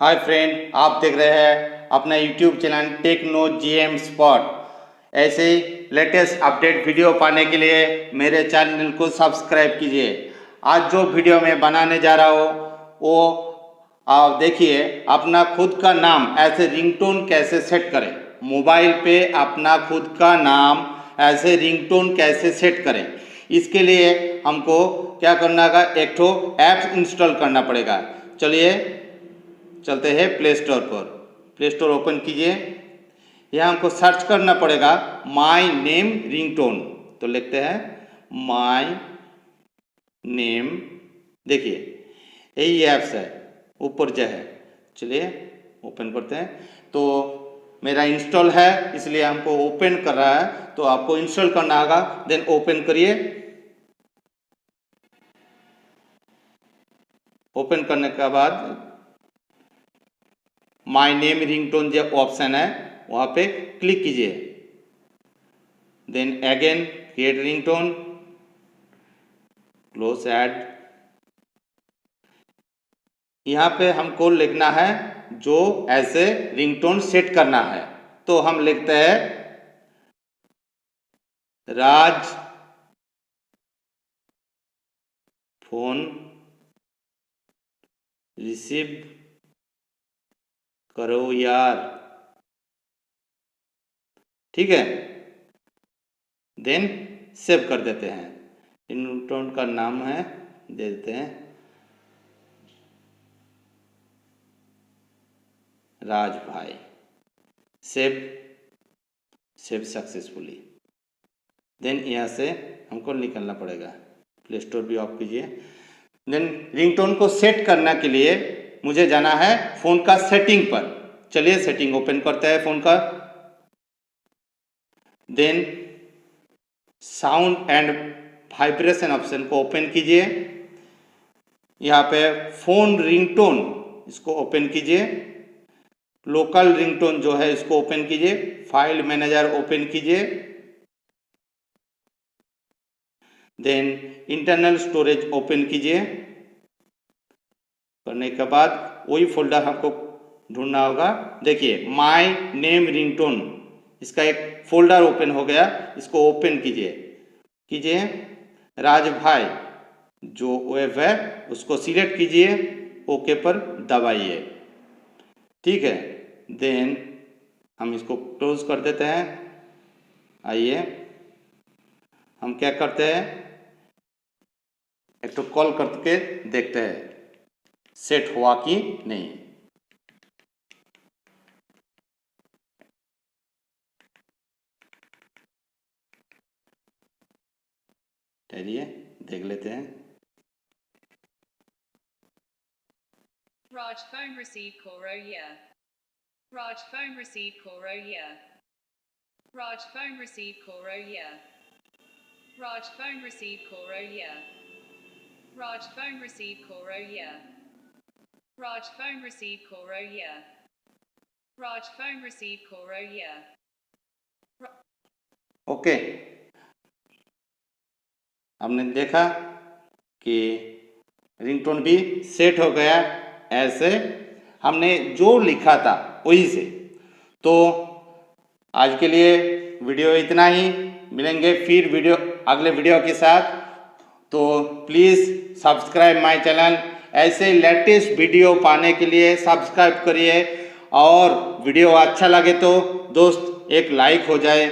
Hi friend, आप देख रहे हैं अपना YouTube channel techno GM spot. ऐसे ही लेटेस्ट अपडेट वीडियो पाने के लिए मेरे चैनल को सब्सक्राइब कीजिए। आज जो वीडियो मैं बनाने जा रहा हूँ वो आप देखिए, अपना खुद का नाम ऐसे रिंगटोन कैसे सेट करें। मोबाइल पे अपना खुद का नाम ऐसे रिंगटोन कैसे सेट करें, इसके लिए हमको क्या करना होगा, एक ठो ऐप इंस्टॉल करना पड़ेगा। चलिए चलते हैं प्ले स्टोर पर। प्ले स्टोर ओपन कीजिए। यहाँ हमको सर्च करना पड़ेगा माई नेम रिंगटोन। तो लिखते हैं माई नेम। देखिए यही ऐप्स है, ऊपर जो है। चलिए ओपन करते हैं। तो मेरा इंस्टॉल है इसलिए हमको ओपन कर रहा है, तो आपको इंस्टॉल करना होगा। देन ओपन करिए। ओपन करने के बाद माई नेम रिंगटोन जो ऑप्शन है वहाँ पे क्लिक कीजिए। Then again create ringtone, close add. यहाँ पे हमको लिखना है जो ऐसे रिंगटोन सेट करना है। तो हम लिखते हैं राज फोन रिसीव करो यार। ठीक है, देन सेव कर देते हैं। रिंगटोन का नाम है, दे देते हैं राज भाई। Save successfully. देन यहाँ से हमको निकलना पड़ेगा। प्ले स्टोर भी ऑफ कीजिए। देन रिंगटोन को सेट करने के लिए मुझे जाना है फ़ोन का सेटिंग पर। चलिए सेटिंग ओपन करते हैं फ़ोन का। Then sound and vibration option को ओपन कीजिए। यहाँ पे फ़ोन रिंगटोन इसको ओपन कीजिए। लोकल रिंगटोन जो है इसको ओपन कीजिए। फाइल मैनेजर ओपन कीजिए। देन इंटरनल स्टोरेज ओपन कीजिए। करने के बाद वही फोल्डर हमको ढूंढना होगा। देखिए माई नेम रिंगटोन, इसका एक फोल्डर ओपन हो गया। इसको ओपन कीजिए। राज भाई जो वेब है उसको सिलेक्ट कीजिए, ओके पर दबाइए। ठीक है, देन हम इसको क्लोज कर देते हैं। आइए हम क्या करते हैं, एक तो कॉल करके देखते हैं सेट हुआ कि नहीं। चलिए देख लेते हैं। Raj phone received call yeah. Raj phone received call yeah. Raj phone received call yeah. Raj phone received call yeah. Raj phone received call yeah. Raj phone received call yeah. Raj phone received call yeah. Okay, हमने देखा कि ringtone भी set हो गया ऐसे हमने जो लिखा था वही से। तो आज के लिए वीडियो इतना ही। मिलेंगे फिर अगले वीडियो के साथ। तो प्लीज़ सब्सक्राइब माय चैनल। ऐसे लेटेस्ट वीडियो पाने के लिए सब्सक्राइब करिए, और वीडियो अच्छा लगे तो दोस्त एक लाइक हो जाए।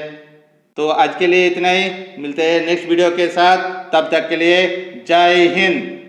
तो आज के लिए इतना ही। मिलते हैं नेक्स्ट वीडियो के साथ। तब तक के लिए जय हिंद।